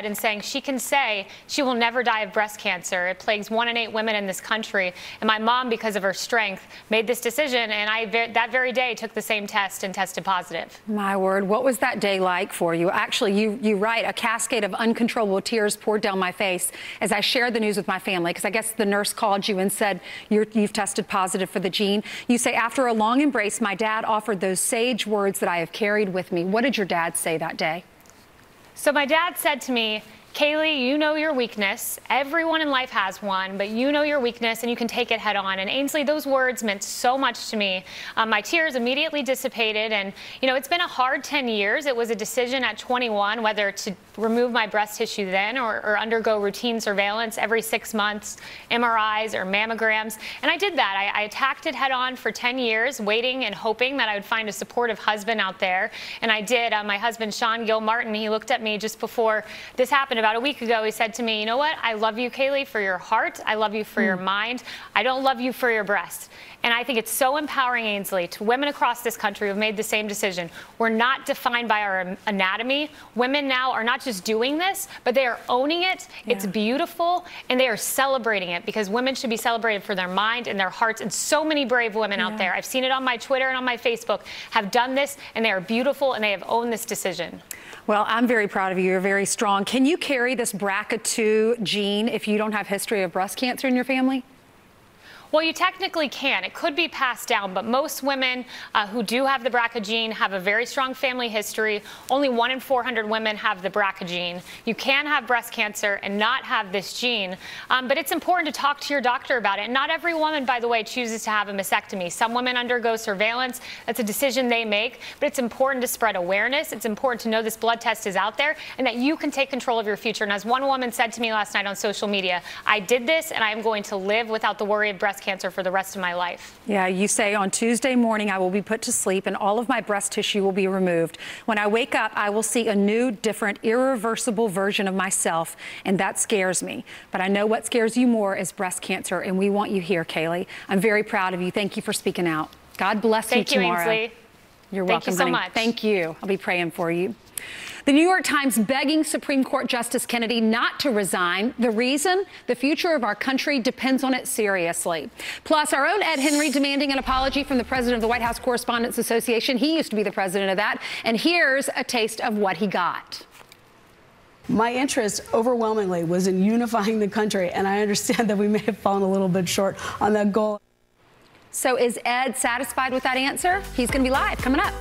and saying she can say she will never die of breast cancer. It plagues 1 in 8 women in this country. And my mom, because of her strength, made this decision. And I, that very day, took the same test and tested positive. My word. What was that day like for you? Actually, you write, a cascade of uncontrollable tears poured down my face as I shared the news with my family, because I guess the nurse called you and said you've tested positive for the gene. You say, after a long embrace, my dad offered those sage words that I have carried with me. What did your dad say that day? So my dad said to me, Kayleigh, you know your weakness. Everyone in life has one, but you know your weakness and you can take it head on. And Ainsley, those words meant so much to me. My tears immediately dissipated. And, you know, it's been a hard 10 years. It was a decision at 21 whether to remove my breast tissue then or undergo routine surveillance every 6 months, MRIs or mammograms. And I did that. I attacked it head on for 10 years, waiting and hoping that I would find a supportive husband out there. And I did. My husband, Sean Gilmartin, he looked at me just before this happened about a week ago. He said to me, you know what? I love you, Kayleigh, for your heart. I love you for your mind. I don't love you for your breast. And I think it's so empowering, Ainsley, to women across this country who have made the same decision. We're not defined by our anatomy. Women now are not just doing this, but they are owning it. Yeah. It's beautiful, and they are celebrating it, because women should be celebrated for their mind and their hearts. And so many brave women out there, I've seen it on my Twitter and on my Facebook, have done this, and they are beautiful, and they have owned this decision. Well, I'm very proud of you. You're very strong. Can you carry this BRCA2 gene if you don't have history of breast cancer in your family? Well, you technically can. It could be passed down, but most women who do have the BRCA gene have a very strong family history. Only 1 in 400 women have the BRCA gene. You can have breast cancer and not have this gene, but it's important to talk to your doctor about it. And not every woman, by the way, chooses to have a mastectomy. Some women undergo surveillance. That's a decision they make, but it's important to spread awareness. It's important to know this blood test is out there and that you can take control of your future. And as one woman said to me last night on social media, I did this and I am going to live without the worry of breast cancer for the rest of my life. Yeah, you say on Tuesday morning I will be put to sleep and all of my breast tissue will be removed. When I wake up, I will see a new, different, irreversible version of myself, and that scares me. But I know what scares you more is breast cancer, and we want you here, Kayleigh. I'm very proud of you. Thank you for speaking out. God bless you tomorrow. Thank you, Ainsley. You're welcome, honey. Thank you so much. Thank you. I'll be praying for you. The New York Times begging Supreme Court Justice Kennedy not to resign. The reason? The future of our country depends on it seriously. Plus, our own Ed Henry demanding an apology from the president of the White House Correspondents Association. He used to be the president of that. And here's a taste of what he got. My interest overwhelmingly was in unifying the country, and I understand that we may have fallen a little bit short on that goal. So is Ed satisfied with that answer? He's going to be live coming up.